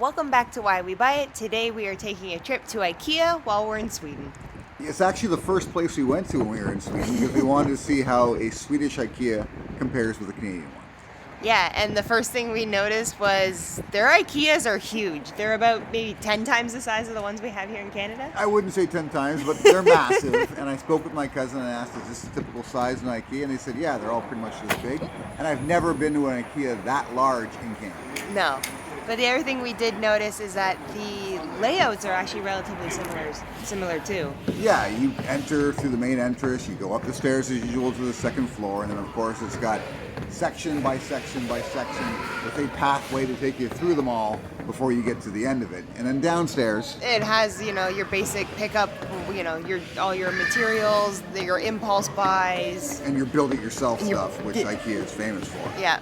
Welcome back to Why We Buy It. Today we are taking a trip to IKEA while we're in Sweden. It's actually the first place we went to when we were in Sweden because we wanted to see how a Swedish IKEA compares with a Canadian one. Yeah, and the first thing we noticed was their IKEAs are huge. They're about maybe 10 times the size of the ones we have here in Canada. I wouldn't say 10 times, but they're massive. And I spoke with my cousin and asked, is this a typical size in IKEA? And they said, yeah, they're all pretty much this big. And I've never been to an IKEA that large in Canada. No. But the other thing we did notice is that the layouts are actually relatively similar too. Yeah, you enter through the main entrance, you go up the stairs as usual to the second floor, and then of course it's got section by section by section with a pathway to take you through them all before you get to the end of it. And then downstairs, it has, your basic pickup, all your materials, your impulse buys. And your build it yourself stuff, which IKEA is famous for. Yeah.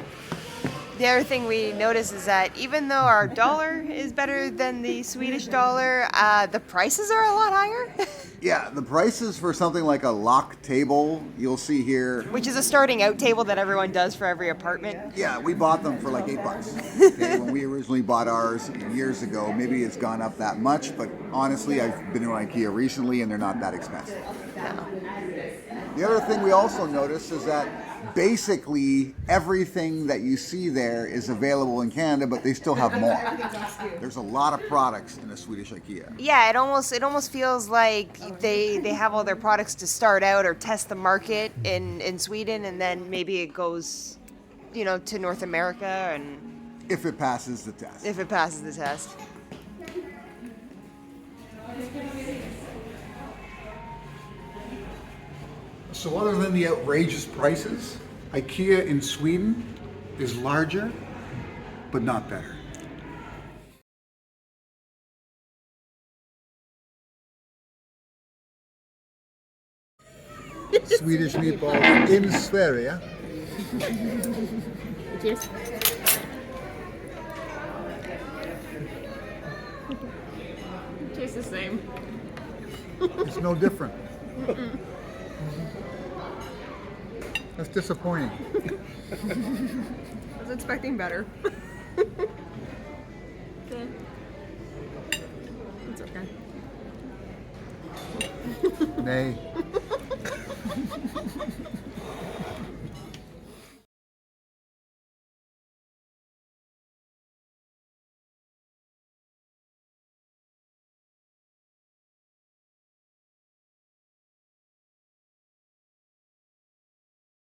The other thing we notice is that even though our dollar is better than the Swedish dollar, the prices are a lot higher. Yeah, the prices for something like a lock table, you'll see here. Which is a starting out table that everyone does for every apartment. Yeah, we bought them for like $8. Okay, when we originally bought ours years ago, maybe it's gone up that much, but honestly, I've been to IKEA recently and they're not that expensive. No. The other thing we also noticed is that basically everything that you see there is available in Canada, but they still have more. There's a lot of products in a Swedish IKEA. Yeah, it almost feels like they have all their products to start out or test the market in Sweden, and then maybe it goes, to North America, and if it passes the test. If it passes the test. So other than the outrageous prices, IKEA in Sweden is larger, but not better. Swedish meatballs in Sverige. Cheers. It tastes the same. It's no different. That's disappointing. I was expecting better. Okay. It's okay. Nay.